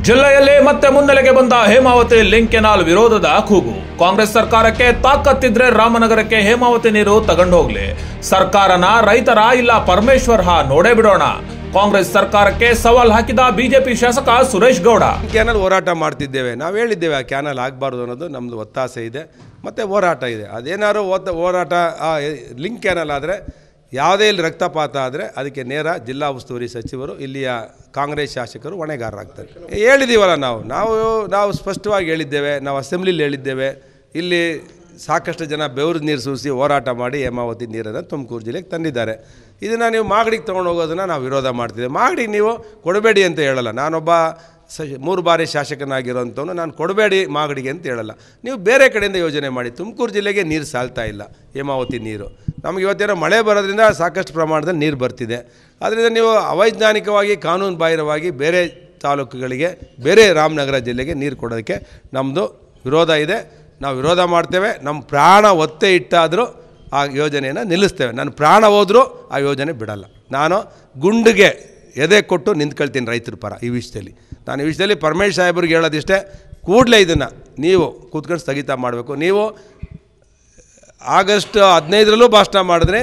ಜಿಲ್ಲೆಯಲ್ಲಿ ಮತ್ತೆ ಮುನ್ನೆಲೆಗೆ ಬಂದ ಹೇಮಾವತಿ ಲಿಂಕ್ ಕೆನಾಲ್ ವಿರೋಧದ ಕೂಗು. ಕಾಂಗ್ರೆಸ್ ಸರ್ಕಾರಕ್ಕೆ ತಾಕತ್ತಿದ್ರೆ ರಾಮನಗರಕ್ಕೆ ಹೇಮಾವತಿ ನೀರು ತಗೊಂಡು ಹೋಗ್ಲಿ. ಸರ್ಕಾರನ ರೈತರ ಇಲ್ಲ ಪರಮೇಶ್ವರ್ ನೋಡೇ ಬಿಡೋಣ. ಕಾಂಗ್ರೆಸ್ ಸರ್ಕಾರಕ್ಕೆ ಸವಾಲ್ ಹಾಕಿದ ಬಿಜೆಪಿ ಶಾಸಕ ಸುರೇಶ್ ಗೌಡ. ಕ್ಯಾನಲ್ ಹೋರಾಟ ಮಾಡ್ತಿದ್ದೇವೆ, ನಾವು ಹೇಳಿದ್ದೇವೆ ಆ ಕ್ಯಾನಲ್ ಆಗಬಾರ್ದು ಅನ್ನೋದು ನಮ್ಮದು ಒತ್ತಾಸೆ ಇದೆ, ಮತ್ತು ಹೋರಾಟ ಇದೆ. ಅದೇನಾದ್ರು ಹೋರಾಟ ಲಿಂಕ್ ಕ್ಯಾನಲ್ ಆದರೆ ಯಾವುದೇ ಇಲ್ಲಿ ರಕ್ತಪಾತ ಆದರೆ ಅದಕ್ಕೆ ನೇರ ಜಿಲ್ಲಾ ಉಸ್ತುವಾರಿ ಸಚಿವರು, ಇಲ್ಲಿಯ ಕಾಂಗ್ರೆಸ್ ಶಾಸಕರು ಹೊಣೆಗಾರರಾಗ್ತಾರೆ. ಹೇಳಿದ್ದೀವಲ್ಲ ನಾವು ಸ್ಪಷ್ಟವಾಗಿ ಹೇಳಿದ್ದೇವೆ, ನಾವು ಅಸೆಂಬ್ಲಿಲಿ ಹೇಳಿದ್ದೇವೆ. ಇಲ್ಲಿ ಸಾಕಷ್ಟು ಜನ ಬೆವರು ನೀರು ಸೂಸಿ ಹೋರಾಟ ಮಾಡಿ ಹೇಮಾವತಿ ನೀರನ್ನು ತುಮಕೂರು ಜಿಲ್ಲೆಗೆ ತಂದಿದ್ದಾರೆ. ಇದನ್ನು ನೀವು ಮಾಗಡಿಗೆ ತೊಗೊಂಡು ಹೋಗೋದನ್ನು ನಾವು ವಿರೋಧ ಮಾಡ್ತಿದ್ದೇವೆ. ಮಾಗಡಿಗೆ ನೀವು ಕೊಡಬೇಡಿ ಅಂತ ಹೇಳಲ್ಲ. ನಾನೊಬ್ಬ 3 ಬಾರಿ ಶಾಸಕನಾಗಿರೋಂಥವನು, ನಾನು ಕೊಡಬೇಡಿ ಮಾಗಡಿಗೆ ಅಂತ ಹೇಳಲ್ಲ. ನೀವು ಬೇರೆ ಕಡೆಯಿಂದ ಯೋಜನೆ ಮಾಡಿ. ತುಮಕೂರು ಜಿಲ್ಲೆಗೆ ನೀರು ಸಾಲ್ತಾ ಇಲ್ಲ, ಹೇಮಾವತಿ ನೀರು. ನಮಗೆ ಇವತ್ತೇನೋ ಮಳೆ ಬರೋದ್ರಿಂದ ಸಾಕಷ್ಟು ಪ್ರಮಾಣದಲ್ಲಿ ನೀರು ಬರ್ತಿದೆ. ಆದ್ದರಿಂದ ನೀವು ಅವೈಜ್ಞಾನಿಕವಾಗಿ ಕಾನೂನು ಬಾಹಿರವಾಗಿ ಬೇರೆ ತಾಲೂಕುಗಳಿಗೆ, ಬೇರೆ ರಾಮನಗರ ಜಿಲ್ಲೆಗೆ ನೀರು ಕೊಡೋದಕ್ಕೆ ನಮ್ಮದು ವಿರೋಧ ಇದೆ. ನಾವು ವಿರೋಧ ಮಾಡ್ತೇವೆ. ನಮ್ಮ ಪ್ರಾಣ ಒತ್ತೆ ಇಟ್ಟಾದರೂ ಆ ಯೋಜನೆಯನ್ನು ನಿಲ್ಲಿಸ್ತೇವೆ. ನನ್ನ ಪ್ರಾಣ ಹೋದರೂ ಆ ಯೋಜನೆ ಬಿಡಲ್ಲ. ನಾನು ಗುಂಡಿಗೆ ಎದೆ ಕೊಟ್ಟು ನಿಂತ್ಕೊಳ್ತೀನಿ ರೈತರ ಪರ. ಈ ವಿಷಯದಲ್ಲಿ ನಾನು ಈ ವಿಷಯದಲ್ಲಿ ಪರಮೇಶ್ ಸಾಹೇಬ್ರಿಗೆ ಹೇಳೋದಿಷ್ಟೇ, ಕೂಡಲೇ ಇದನ್ನು ನೀವು ಕೂತ್ಕೊಂಡು ಸ್ಥಗಿತ ಮಾಡಬೇಕು. ನೀವು ಆಗಸ್ಟ್ 15ರಲ್ಲೂ ಭಾಷಣ ಮಾಡಿದ್ರೆ,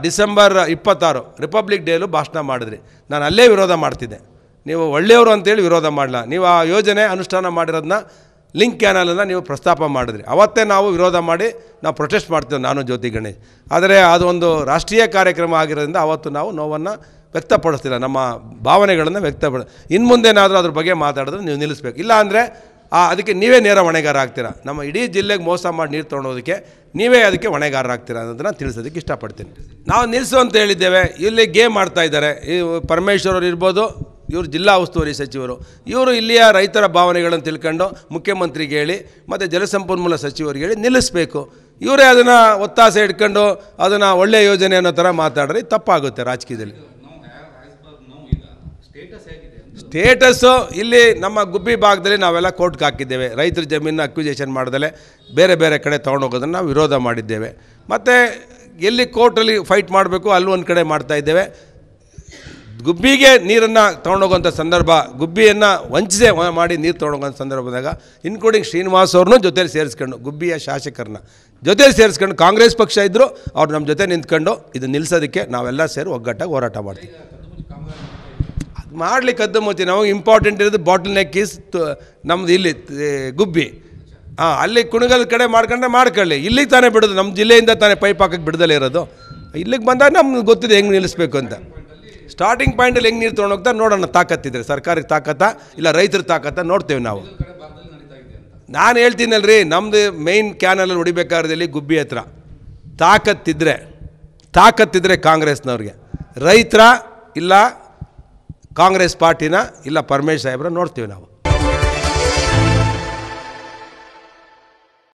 ಡಿಸೆಂಬರ್ 26 ರಿಪಬ್ಲಿಕ್ ಡೇಲೂ ಭಾಷಣ ಮಾಡಿದ್ರಿ. ನಾನು ಅಲ್ಲೇ ವಿರೋಧ ಮಾಡ್ತಿದ್ದೆ. ನೀವು ಒಳ್ಳೆಯವರು ಅಂತೇಳಿ ವಿರೋಧ ಮಾಡಲ್ಲ. ನೀವು ಆ ಯೋಜನೆ ಅನುಷ್ಠಾನ ಮಾಡಿರೋದನ್ನ ಲಿಂಕ್ ಕ್ಯಾನಲನ್ನು ನೀವು ಪ್ರಸ್ತಾಪ ಮಾಡಿದ್ರಿ. ಅವತ್ತೇ ನಾವು ವಿರೋಧ ಮಾಡಿ ನಾವು ಪ್ರೊಟೆಸ್ಟ್ ಮಾಡ್ತೇವೆ, ನಾನು ಜ್ಯೋತಿ ಗಣೇಶ್. ಆದರೆ ಅದೊಂದು ರಾಷ್ಟ್ರೀಯ ಕಾರ್ಯಕ್ರಮ ಆಗಿರೋದ್ರಿಂದ ಅವತ್ತು ನಾವು ನೋವನ್ನು ವ್ಯಕ್ತಪಡಿಸ್ತಿಲ್ಲ, ನಮ್ಮ ಭಾವನೆಗಳನ್ನು ಇನ್ನು ಮುಂದೇನಾದರೂ ಅದ್ರ ಬಗ್ಗೆ ಮಾತಾಡಿದ್ರೆ ನೀವು ನಿಲ್ಲಿಸ್ಬೇಕು. ಇಲ್ಲ ಅಂದರೆ ಅದಕ್ಕೆ ನೀವೇ ನೇರ ಹೊಣೆಗಾರ ಆಗ್ತೀರಾ. ನಮ್ಮ ಇಡೀ ಜಿಲ್ಲೆಗೆ ಮೋಸ ಮಾಡಿ ನೀರು ತೊಗೊಳೋದಕ್ಕೆ ನೀವೇ ಅದಕ್ಕೆ ಹೊಣೆಗಾರರಾಗ್ತೀರಾ ಅನ್ನೋದನ್ನು ತಿಳಿಸೋದಕ್ಕೆ ಇಷ್ಟಪಡ್ತೀನಿ. ನಾವು ನಿಲ್ಲಿಸು ಅಂತ ಹೇಳಿದ್ದೇವೆ. ಇಲ್ಲಿ ಗೇಮ್ ಮಾಡ್ತಾ ಇದ್ದಾರೆ. ಈ ಪರಮೇಶ್ವರ್ ಅವರು ಇರ್ಬೋದು, ಇವರು ಜಿಲ್ಲಾ ಉಸ್ತುವಾರಿ ಸಚಿವರು, ಇವರು ಇಲ್ಲಿಯ ರೈತರ ಭಾವನೆಗಳನ್ನು ತಿಳ್ಕೊಂಡು ಮುಖ್ಯಮಂತ್ರಿಗೆ ಹೇಳಿ ಮತ್ತು ಜಲಸಂಪನ್ಮೂಲ ಸಚಿವರಿಗೆ ಹೇಳಿ ನಿಲ್ಲಿಸಬೇಕು. ಇವರೇ ಅದನ್ನು ಒತ್ತಾಸೆ ಇಟ್ಕೊಂಡು ಅದನ್ನು ಒಳ್ಳೆಯ ಯೋಜನೆ ಅನ್ನೋ ಥರ ಮಾತಾಡ್ರೆ ತಪ್ಪಾಗುತ್ತೆ ರಾಜಕೀಯದಲ್ಲಿ. ಸ್ಟೇಟಸ್ಸು ಇಲ್ಲಿ ನಮ್ಮ ಗುಬ್ಬಿ ಭಾಗದಲ್ಲಿ ನಾವೆಲ್ಲ ಕೋರ್ಟ್ಗೆ ಹಾಕಿದ್ದೇವೆ. ರೈತರ ಜಮೀನನ್ನ ಅಕ್ವಿಜೇಷನ್ ಮಾಡ್ದಲೇ ಬೇರೆ ಬೇರೆ ಕಡೆ ತೊಗೊಂಡೋಗೋದನ್ನು ನಾವು ವಿರೋಧ ಮಾಡಿದ್ದೇವೆ. ಮತ್ತು ಎಲ್ಲಿ ಕೋರ್ಟಲ್ಲಿ ಫೈಟ್ ಮಾಡಬೇಕು ಅಲ್ಲಿ ಒಂದು ಕಡೆ ಮಾಡ್ತಾಯಿದ್ದೇವೆ. ಗುಬ್ಬಿಗೆ ನೀರನ್ನು ತೊಗೊಂಡೋಗೋಂಥ ಸಂದರ್ಭ, ಗುಬ್ಬಿಯನ್ನು ವಂಚಿಸೆ ಮಾಡಿ ನೀರು ತೊಗೊಂಡೋಗೋಂಥ ಸಂದರ್ಭದಾಗ ಇನ್ಕ್ಲೂಡಿಂಗ್ ಶ್ರೀನಿವಾಸ್ ಅವ್ರನ್ನೂ ಜೊತೆಲಿ ಸೇರಿಸ್ಕೊಂಡು, ಗುಬ್ಬಿಯ ಶಾಸಕರನ್ನ ಜೊತೆಲಿ ಸೇರಿಸ್ಕೊಂಡು, ಕಾಂಗ್ರೆಸ್ ಪಕ್ಷ ಇದ್ದರು ಅವ್ರು ನಮ್ಮ ಜೊತೆ ನಿಂತ್ಕೊಂಡು ಇದು ನಿಲ್ಲಿಸೋದಕ್ಕೆ ನಾವೆಲ್ಲ ಸೇರಿ ಒಗ್ಗಟ್ಟಾಗಿ ಹೋರಾಟ ಮಾಡ್ತೀವಿ. ಅದು ಮಾಡಲಿಕ್ಕೆ ಕದ್ದು ಮುಚ್ಚಿ ನಮಗೆ ಇಂಪಾರ್ಟೆಂಟ್ ಇರೋದು ಬಾಟಲ್ ನೆಕ್ ಈಸ್ ನಮ್ಮದು ಇಲ್ಲಿ ಗುಬ್ಬಿ. ಅಲ್ಲಿ ಕುಣಗಲ್ ಕಡೆ ಮಾಡ್ಕೊಳ್ಳಿ. ಇಲ್ಲಿಗೆ ತಾನೇ ಬಿಡೋದು, ನಮ್ಮ ಜಿಲ್ಲೆಯಿಂದ ತಾನೇ ಪೈಪ್ ಹಾಕಕ್ಕೆ ಬಿಡದಲ್ಲೇ ಇರೋದು. ಇಲ್ಲಿಗೆ ಬಂದಾಗ ನಮ್ಗೆ ಗೊತ್ತಿದೆ ಹೆಂಗೆ ನಿಲ್ಲಿಸ್ಬೇಕು ಅಂತ. ಸ್ಟಾರ್ಟಿಂಗ್ ಪಾಯಿಂಟಲ್ಲಿ ಹೆಂಗೆ ನೀರು ತೊಗೊಂಡೋಗ್ತಾರೆ ನೋಡೋಣ. ತಾಕತ್ತಿದ್ರೆ ಸರ್ಕಾರಕ್ಕೆ ತಾಕತ್ತಾ ಇಲ್ಲ ರೈತರ ತಾಕತ್ತಾ ನೋಡ್ತೇವೆ ನಾವು. ನಾನು ಹೇಳ್ತೀನಲ್ರಿ, ನಮ್ಮದು ಮೇಯ್ನ್ ಕ್ಯಾನಲಲ್ಲಿ ಹೊಡಿಬೇಕಾದ್ರಲ್ಲಿ ಗುಬ್ಬಿ ಹತ್ರ ತಾಕತ್ತಿದ್ರೆ ಕಾಂಗ್ರೆಸ್ನವ್ರಿಗೆ, ರೈತರ ಇಲ್ಲ ಕಾಂಗ್ರೆಸ್ ಪಾರ್ಟಿನ ಇಲ್ಲ ಪರಮೇಶ್ ಸಾಹೇಬ್ರ ನೋಡ್ತೀವಿ ನಾವು.